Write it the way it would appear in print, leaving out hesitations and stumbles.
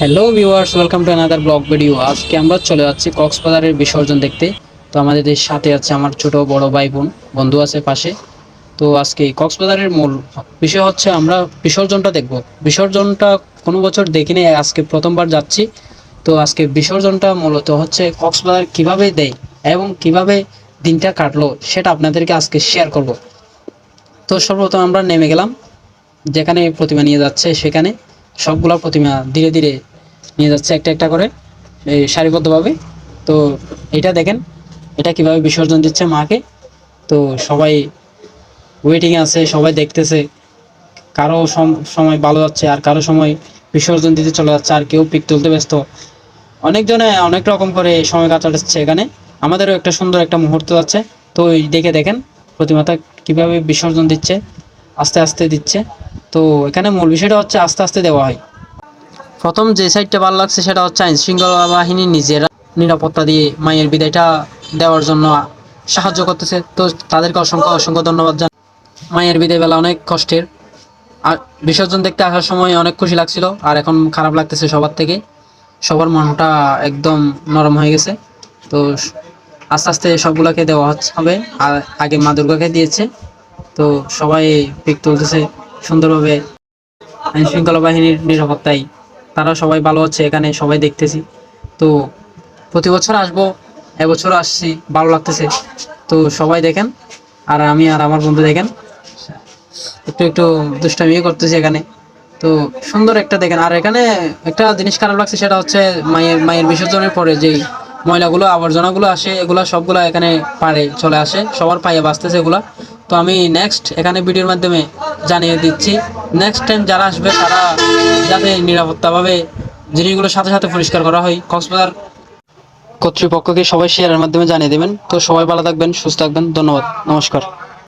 Hello viewers, welcome to another blog video. আজকে আমরা চলে যাচ্ছি কক্সবাজারের বিসর্জন দেখতে। তো আমাদের সাথে আছে আমার ছোট বড় ভাই বোন, বন্ধু আছে পাশে। তো আজকে কক্সবাজারের মূল বিষয় হচ্ছে আমরা বিসর্জনটা দেখব। বিসর্জনটা কোনো বছর দেখিনি, আজকে প্রথমবার যাচ্ছি। তো আজকে বিসর্জনটা মূলত হচ্ছে কক্সবাজার কিভাবে দেয় এবং কিভাবে দিনটা কাটলো সেটা আপনাদেরকে আজকে শেয়ার করব। তো সর্বপ্রথম আমরা নেমে গেলাম, যেখানে প্রতিমা নিয়ে যাচ্ছে সেখানে সবগুলা প্রতিমা ধীরে ধীরে নিয়ে যাচ্ছে একটা একটা করে, এই সারিবদ্ধভাবে। তো এটা দেখেন, এটা কিভাবে বিসর্জন দিচ্ছে মাকে। তো সবাই ওয়েটিংয়ে আছে, সবাই দেখতেছে। কারো সময় ভালো যাচ্ছে, আর কারো সময় বিসর্জন দিতে চলে যাচ্ছে, আর কেউ পিক তুলতে ব্যস্ত। অনেকজনে অনেক রকম করে সময় কাটাচ্ছে এখানে। আমাদেরও একটা সুন্দর একটা মুহূর্ত যাচ্ছে। তো এই দেখে দেখেন প্রতিমাটা কিভাবে বিসর্জন দিচ্ছে, আস্তে আস্তে দিচ্ছে। তো এখানে মূল বিষয়টা হচ্ছে আস্তে আস্তে দেওয়া হয়। প্রথম যে সাইডটা ভালো লাগছে সেটা হচ্ছে আইন শৃঙ্খলা বাহিনী নিজেরা নিরাপত্তা দিয়ে মায়ের বিদায়টা দেওয়ার জন্য সাহায্য করতেছে। তো তাদেরকে অসংখ্য অসংখ্য ধন্যবাদ জানাই। মায়ের বিদায় বেলা অনেক কষ্টের, আর বিসর্জন দেখতে আসার সময় অনেক খুশি লাগছিল, আর এখন খারাপ লাগতেছে সবার থেকে। সবার মনটা একদম নরম হয়ে গেছে। তো আস্তে আস্তে সবগুলোকে দেওয়া হবে। আর আগে মা দুর্গাকে দিয়েছে। তো সবাই পিক তুলতেছে সুন্দরভাবে আইন শৃঙ্খলা বাহিনীর নিরাপত্তায়। তারা সবাই ভালো হচ্ছে, এখানে সবাই দেখতেছি। তো প্রতি বছর আসবো, এবছর আসছি, ভালো লাগতেছে। তো সবাই দেখেন, আর আমি আর আমার বন্ধু দেখেন একটু একটু দুষ্টামিও করতেছি এখানে। তো সুন্দর একটা দেখেন। আর এখানে একটা জিনিস খারাপ লাগছে, সেটা হচ্ছে মায়ের মায়ের বিসর্জনের পরে যেই ময়লাগুলো আবর্জনাগুলো আসে, এগুলো সবগুলো এখানে পাড়ে চলে আসে, সবার পায়ে বাঁচতেছে এগুলা। তো আমি নেক্সট এখানে ভিডিওর মাধ্যমে জানিয়ে দিচ্ছি, নেক্সট টাইম যারা আসবে তারা যাতে নিরাপত্তাভাবে জিনিসগুলো সাথে সাথে পরিষ্কার করা হয়। কক্সবাজার কর্তৃপক্ষকে সবাই শেয়ারের মাধ্যমে জানিয়ে দেবেন। তো সবাই ভালো থাকবেন, সুস্থ থাকবেন, ধন্যবাদ, নমস্কার।